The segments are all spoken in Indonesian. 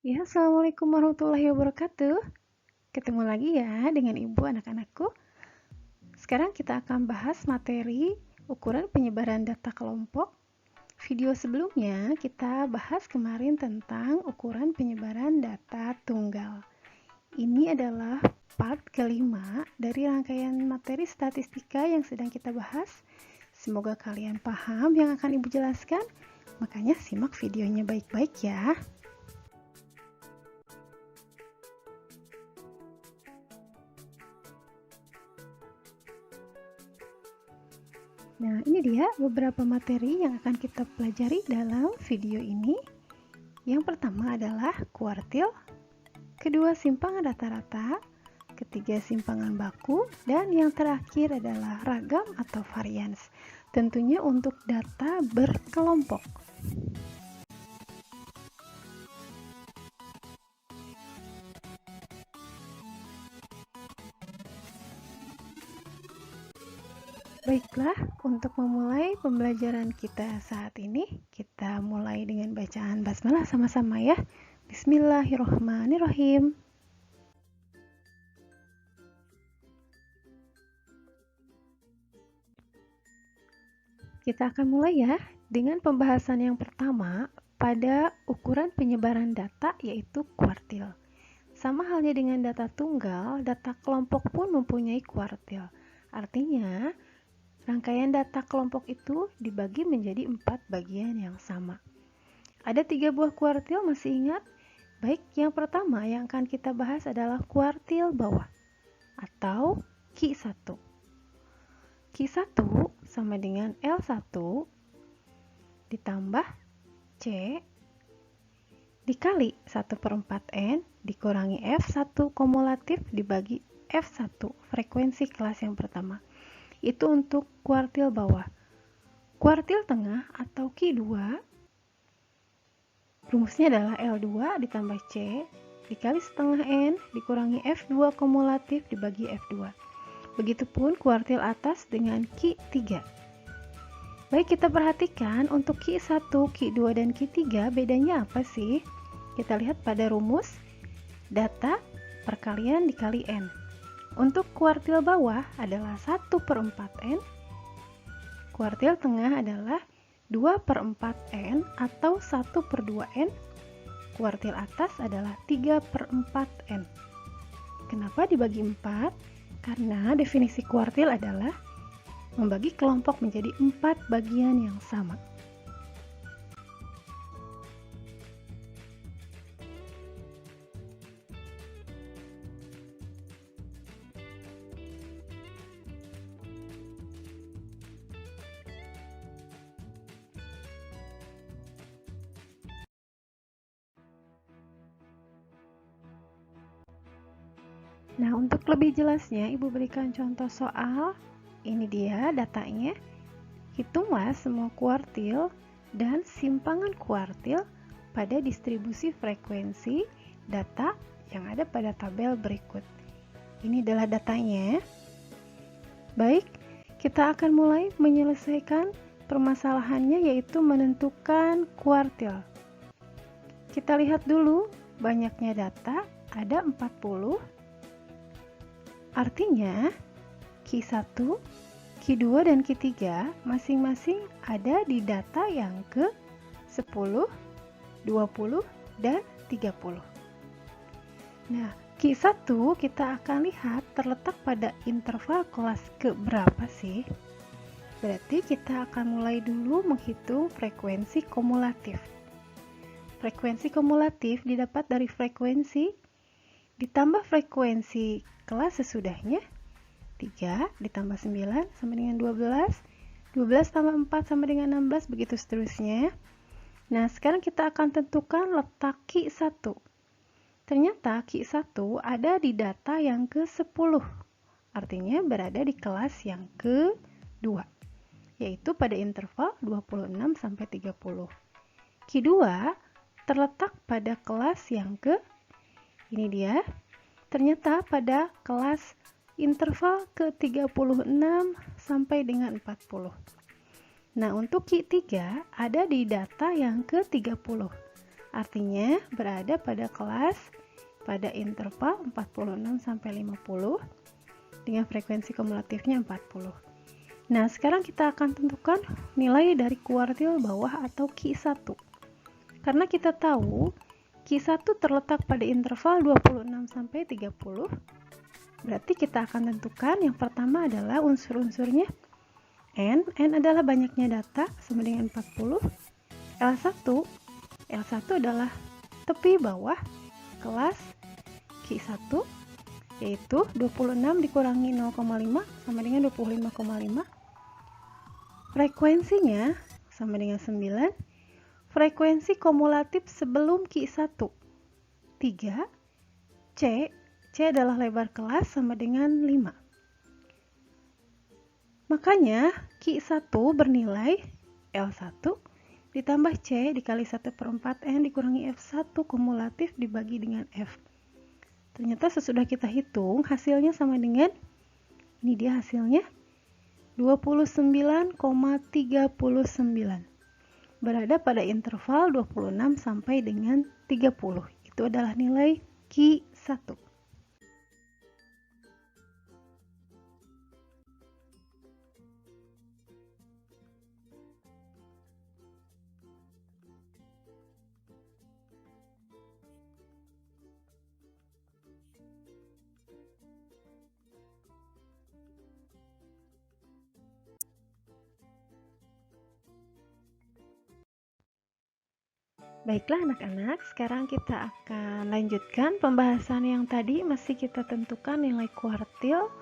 Ya, Assalamualaikum warahmatullahi wabarakatuh. Ketemu lagi ya dengan ibu anak-anakku. Sekarang kita akan bahas materi ukuran penyebaran data kelompok. Video sebelumnya kita bahas kemarin tentang ukuran penyebaran data tunggal. Ini adalah part kelima dari rangkaian materi statistika yang sedang kita bahas. Semoga kalian paham yang akan ibu jelaskan, makanya simak videonya baik-baik ya. Nah, ini dia beberapa materi yang akan kita pelajari dalam video ini. Yang pertama adalah kuartil, kedua simpangan rata-rata, ketiga simpangan baku, dan yang terakhir adalah ragam atau varians. Tentunya untuk data berkelompok. Baiklah, untuk memulai pembelajaran kita saat ini, kita mulai dengan bacaan basmalah sama-sama ya. Bismillahirrahmanirrahim. Kita akan mulai ya dengan pembahasan yang pertama pada ukuran penyebaran data yaitu kuartil. Sama halnya dengan data tunggal, data kelompok pun mempunyai kuartil. Artinya, rangkaian data kelompok itu dibagi menjadi 4 bagian yang sama. Ada 3 buah kuartil, masih ingat? Baik, yang pertama yang akan kita bahas adalah kuartil bawah atau Q1. Q1 sama dengan L1 ditambah C dikali 1/4N dikurangi F1 kumulatif dibagi F1 frekuensi kelas yang pertama. Itu untuk kuartil bawah. Kuartil tengah atau Q2 rumusnya adalah L2 ditambah C dikali setengah N dikurangi F2 kumulatif dibagi F2. Begitupun kuartil atas dengan Q3. Baik, kita perhatikan untuk Q1, Q2, dan Q3 bedanya apa sih? Kita lihat pada rumus data perkalian dikali N. Untuk kuartil bawah adalah 1/4N, kuartil tengah adalah 2/4N atau 1/2N, kuartil atas adalah 3/4N. Kenapa dibagi 4? Karena definisi kuartil adalah membagi kelompok menjadi 4 bagian yang sama. Nah, untuk lebih jelasnya, Ibu berikan contoh soal. Ini dia datanya. Hitunglah semua kuartil dan simpangan kuartil pada distribusi frekuensi data yang ada pada tabel berikut. Ini adalah datanya. Baik, kita akan mulai menyelesaikan permasalahannya yaitu menentukan kuartil. Kita lihat dulu banyaknya data, ada 40. Artinya, Q1, Q2, dan Q3 masing-masing ada di data yang ke-10, 20, dan 30. Nah, Q1 kita akan lihat terletak pada interval kelas keberapa sih? Berarti kita akan mulai dulu menghitung frekuensi kumulatif. Frekuensi kumulatif didapat dari frekuensi ditambah frekuensi kelas sesudahnya, 3 ditambah 9 sama dengan 12, 12 tambah 4 sama dengan 16, begitu seterusnya. Nah, sekarang kita akan tentukan letak Q1. Ternyata Q1 ada di data yang ke-10, artinya berada di kelas yang ke-2, yaitu pada interval 26 sampai 30. Q2 terletak pada kelas yang ini dia, ternyata pada kelas interval ke-36 sampai dengan 40. Nah, untuk Q3 ada di data yang ke-30, Artinya berada pada kelas pada interval 46 sampai 50 dengan frekuensi kumulatifnya 40. Nah, sekarang kita akan tentukan nilai dari kuartil bawah atau Q1. Karena kita tahu Q1 terletak pada interval 26 sampai 30, berarti kita akan tentukan yang pertama adalah unsur-unsurnya N adalah banyaknya data sama dengan 40, L1 adalah tepi bawah kelas Q1, yaitu 26 dikurangi 0,5 sama dengan 25,5. Frekuensinya sama dengan 9. Frekuensi kumulatif sebelum Q1 3. C adalah lebar kelas sama dengan 5. Makanya Q1 bernilai L1 ditambah C dikali 1/4N dikurangi F1 kumulatif dibagi dengan F. Ternyata sesudah kita hitung hasilnya sama dengan, ini dia hasilnya, 29,39. Berada pada interval 26 sampai dengan 30. Itu adalah nilai Q1. Baiklah anak-anak, sekarang kita akan lanjutkan pembahasan yang tadi. Masih kita tentukan nilai kuartil.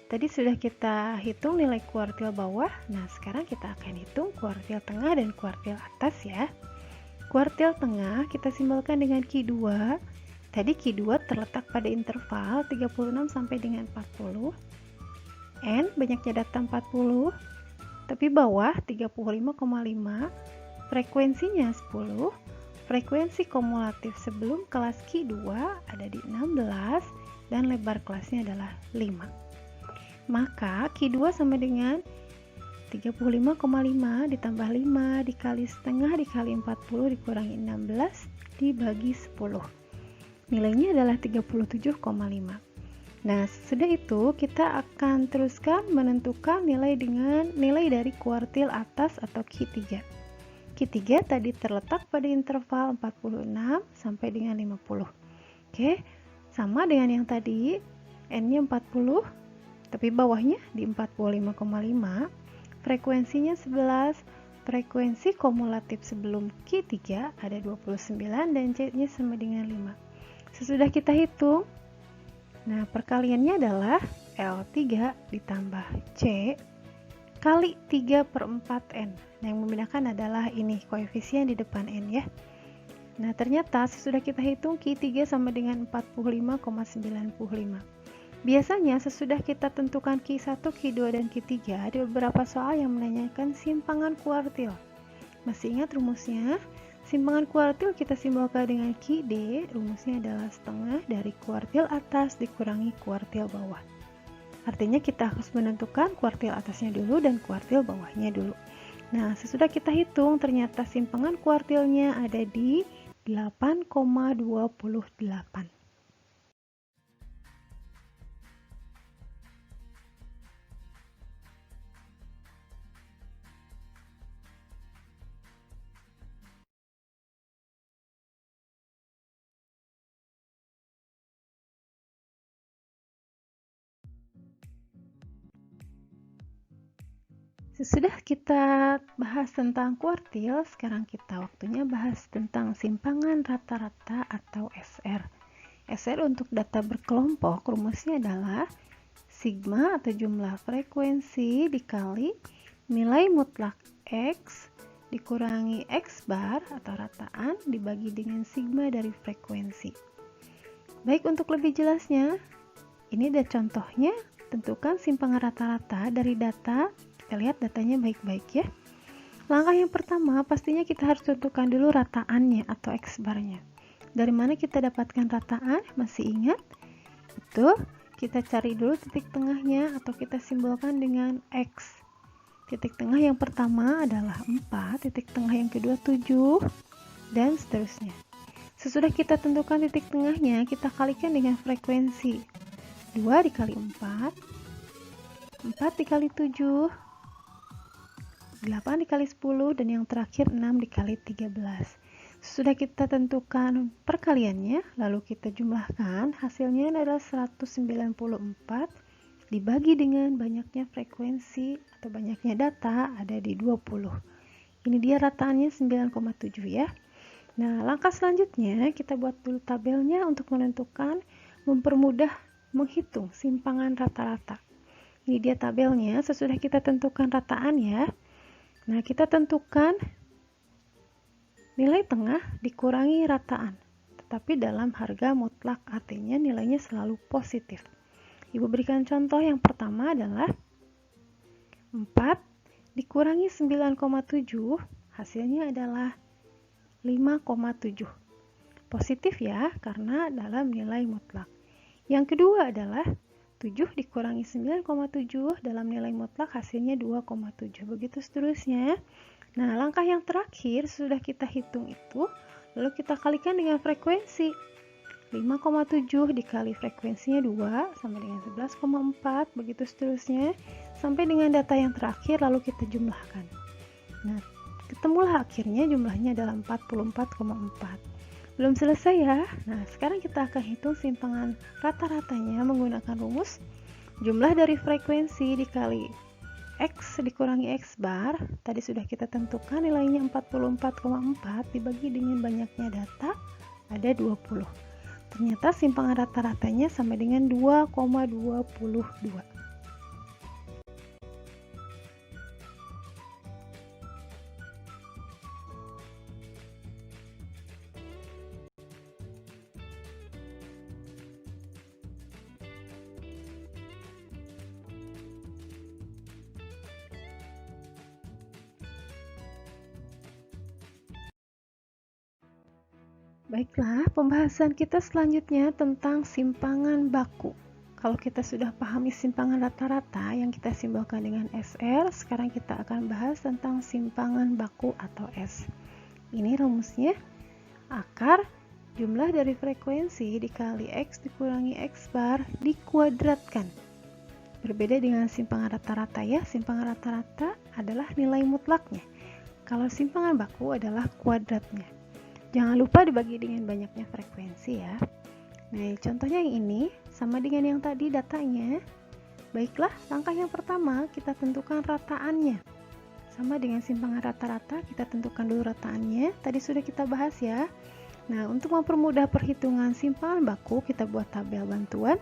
Tadi sudah kita hitung nilai kuartil bawah. Nah, sekarang kita akan hitung kuartil tengah dan kuartil atas ya. Kuartil tengah kita simbolkan dengan Q2. Tadi Q2 terletak pada interval 36 sampai dengan 40. N banyaknya data 40. Tapi bawah 35,5. Frekuensinya 10. Frekuensi kumulatif sebelum kelas Q2 ada di 16 dan lebar kelasnya adalah 5. Maka Q2 sama dengan 35,5 ditambah 5 dikali setengah dikali 40 dikurangi 16 dibagi 10. Nilainya adalah 37,5. Nah, sesudah itu kita akan teruskan menentukan nilai dari kuartil atas atau Q3. Q3 tadi terletak pada interval 46 sampai dengan 50. Oke, sama dengan yang tadi, N-nya 40, tapi bawahnya di 45,5. Frekuensinya 11. Frekuensi kumulatif sebelum Q3 ada 29 dan C-nya sama dengan 5. Sesudah kita hitung, nah perkaliannya adalah L3 ditambah C kali 3/4N. Nah, yang membedakan adalah ini koefisien di depan N ya. Nah, ternyata sesudah kita hitung Q3 sama dengan 45,95. Biasanya sesudah kita tentukan Q1, Q2, dan Q3, ada beberapa soal yang menanyakan simpangan kuartil. Masih ingat rumusnya? Simpangan kuartil kita simbolkan dengan QD. Rumusnya adalah setengah dari kuartil atas dikurangi kuartil bawah. Artinya kita harus menentukan kuartil atasnya dulu dan kuartil bawahnya dulu. Nah, sesudah kita hitung ternyata simpangan kuartilnya ada di 8,28. Sesudah kita bahas tentang kuartil, sekarang kita waktunya bahas tentang simpangan rata-rata atau SR. SR untuk data berkelompok, rumusnya adalah sigma atau jumlah frekuensi dikali nilai mutlak X dikurangi X bar atau rataan dibagi dengan sigma dari frekuensi. Baik, untuk lebih jelasnya, ini ada contohnya. Tentukan simpangan rata-rata dari data. Kita lihat datanya baik-baik ya. Langkah yang pertama, pastinya kita harus tentukan dulu rataannya atau X barnya. Dari mana kita dapatkan rataan? Masih ingat? Betul, kita cari dulu titik tengahnya atau kita simbolkan dengan X. Titik tengah yang pertama adalah 4, titik tengah yang kedua 7, dan seterusnya. Sesudah kita tentukan titik tengahnya, kita kalikan dengan frekuensi. 2 dikali 4, 4 dikali 7, 8 dikali 10, dan yang terakhir 6 dikali 13. Sudah kita tentukan perkaliannya, lalu kita jumlahkan, hasilnya adalah 194 dibagi dengan banyaknya frekuensi atau banyaknya data ada di 20. Ini dia rataannya 9,7 ya. Nah, langkah selanjutnya kita buat dulu tabelnya untuk menentukan, mempermudah menghitung simpangan rata-rata. Ini dia tabelnya, sesudah kita tentukan rataan ya. Nah, kita tentukan nilai tengah dikurangi rataan, tetapi dalam harga mutlak, artinya nilainya selalu positif. Ibu berikan contoh yang pertama adalah 4 dikurangi 9,7, hasilnya adalah 5,7. Positif ya, karena dalam nilai mutlak. Yang kedua adalah 7 dikurangi 9,7, dalam nilai mutlak hasilnya 2,7. Begitu seterusnya. Nah, langkah yang terakhir sudah kita hitung itu, lalu kita kalikan dengan frekuensi. 5,7 dikali frekuensinya 2 sama dengan 11,4, begitu seterusnya sampai dengan data yang terakhir, lalu kita jumlahkan. Nah, ketemulah akhirnya jumlahnya adalah 44,4. Belum selesai ya. Nah, sekarang kita akan hitung simpangan rata-ratanya menggunakan rumus jumlah dari frekuensi dikali X dikurangi X bar. Tadi sudah kita tentukan nilainya 44,4 dibagi dengan banyaknya data ada 20. Ternyata simpangan rata-ratanya sama dengan 2,22. Baiklah, pembahasan kita selanjutnya tentang simpangan baku. Kalau kita sudah pahami simpangan rata-rata yang kita simbolkan dengan SR, sekarang kita akan bahas tentang simpangan baku atau S. Ini rumusnya, akar jumlah dari frekuensi dikali X dikurangi X bar dikuadratkan. Berbeda dengan simpangan rata-rata ya, simpangan rata-rata adalah nilai mutlaknya. Kalau simpangan baku adalah kuadratnya. Jangan lupa dibagi dengan banyaknya frekuensi ya. Nah, contohnya yang ini sama dengan yang tadi datanya. Baiklah, langkah yang pertama kita tentukan rataannya. Sama dengan simpangan rata-rata, kita tentukan dulu rataannya. Tadi sudah kita bahas ya. Nah, untuk mempermudah perhitungan simpangan baku, kita buat tabel bantuan.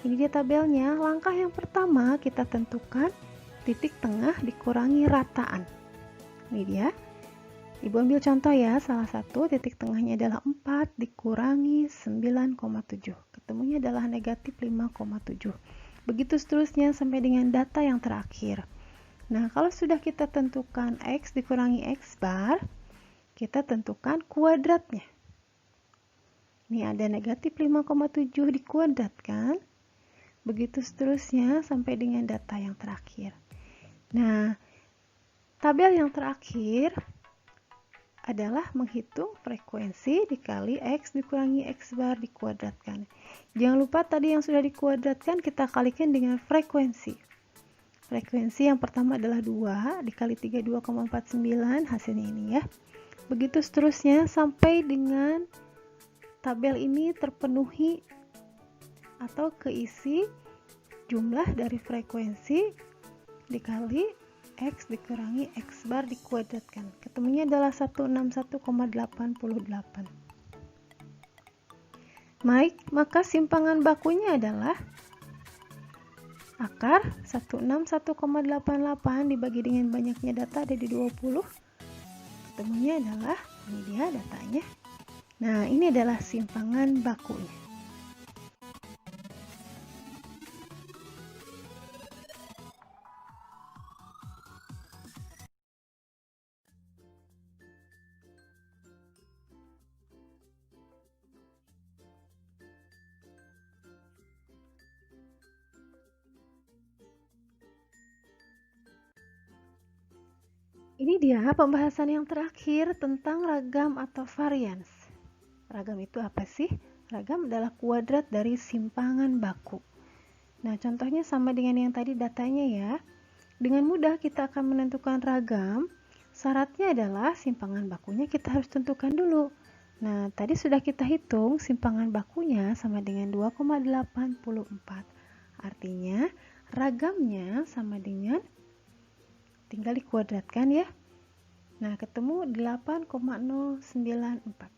Ini dia tabelnya. Langkah yang pertama kita tentukan titik tengah dikurangi rataan. Ini dia. Ibu ambil contoh ya, salah satu titik tengahnya adalah 4 dikurangi 9,7. Ketemunya adalah negatif 5,7. Begitu seterusnya sampai dengan data yang terakhir. Nah, kalau sudah kita tentukan X dikurangi X bar, kita tentukan kuadratnya. Ini ada negatif 5,7 dikuadratkan. Begitu seterusnya sampai dengan data yang terakhir. Nah, tabel yang terakhir adalah menghitung frekuensi dikali X dikurangi X bar dikuadratkan. Jangan lupa tadi yang sudah dikuadratkan kita kalikan dengan frekuensi. Frekuensi yang pertama adalah 2 dikali 3, 2,49, hasilnya ini ya. Begitu seterusnya sampai dengan tabel ini terpenuhi atau keisi jumlah dari frekuensi dikali X dikurangi X bar dikuadratkan. Ketemunya adalah 161,88. Baik, maka simpangan bakunya adalah akar 161,88 dibagi dengan banyaknya data ada di 20. Ketemunya adalah, ini dia datanya. Nah, ini adalah simpangan bakunya. Ini dia pembahasan yang terakhir tentang ragam atau varians. Ragam itu apa sih? Ragam adalah kuadrat dari simpangan baku. Nah, contohnya sama dengan yang tadi datanya ya. Dengan mudah kita akan menentukan ragam. Syaratnya adalah simpangan bakunya kita harus tentukan dulu. Nah, tadi sudah kita hitung simpangan bakunya sama dengan 2,84. Artinya, ragamnya sama dengan, tinggal dikuadratkan ya. Nah, ketemu 8,094.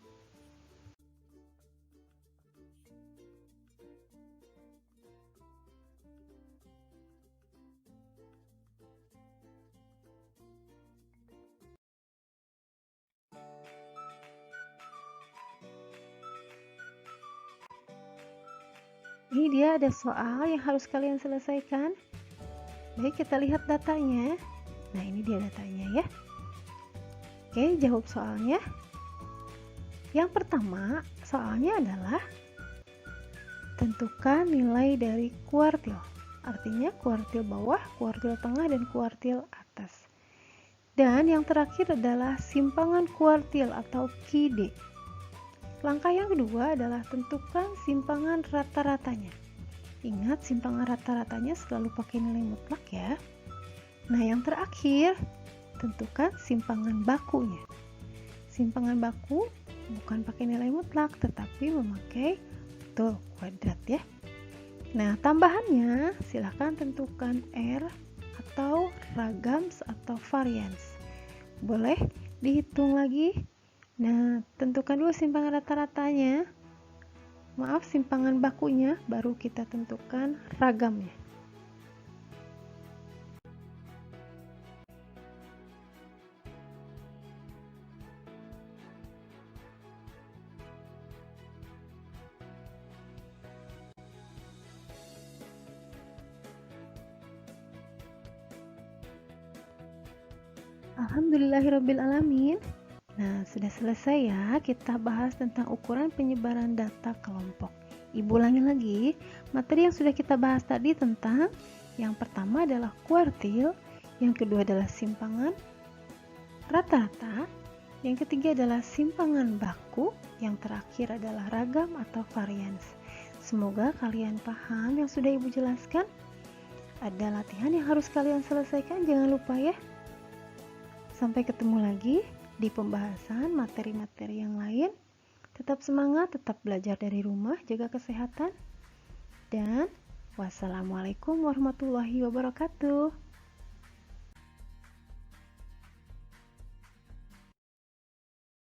Ini dia ada soal yang harus kalian selesaikan. Baik, kita lihat datanya. Nah, ini dia datanya ya. Oke, jawab soalnya. Yang pertama, soalnya adalah tentukan nilai dari kuartil. Artinya kuartil bawah, kuartil tengah, dan kuartil atas. Dan yang terakhir adalah simpangan kuartil atau QD. Langkah yang kedua adalah tentukan simpangan rata-ratanya. Ingat, simpangan rata-ratanya selalu pakai nilai mutlak ya. Nah, yang terakhir, tentukan simpangan bakunya. Simpangan baku bukan pakai nilai mutlak, tetapi memakai kuadrat ya. Nah, tambahannya silahkan tentukan R atau ragams atau varians. Boleh dihitung lagi. Nah, tentukan dulu simpangan rata-ratanya. Maaf, simpangan bakunya, baru kita tentukan ragamnya. Alhamdulillahirrabbilalamin. Nah, sudah selesai ya kita bahas tentang ukuran penyebaran data kelompok. Ibu ulangi lagi, materi yang sudah kita bahas tadi tentang yang pertama adalah kuartil, yang kedua adalah simpangan rata-rata, yang ketiga adalah simpangan baku, yang terakhir adalah ragam atau varians. Semoga kalian paham yang sudah Ibu jelaskan. Ada latihan yang harus kalian selesaikan, jangan lupa ya. Sampai ketemu lagi di pembahasan materi-materi yang lain. Tetap semangat, tetap belajar dari rumah, jaga kesehatan. Dan wassalamualaikum warahmatullahi wabarakatuh.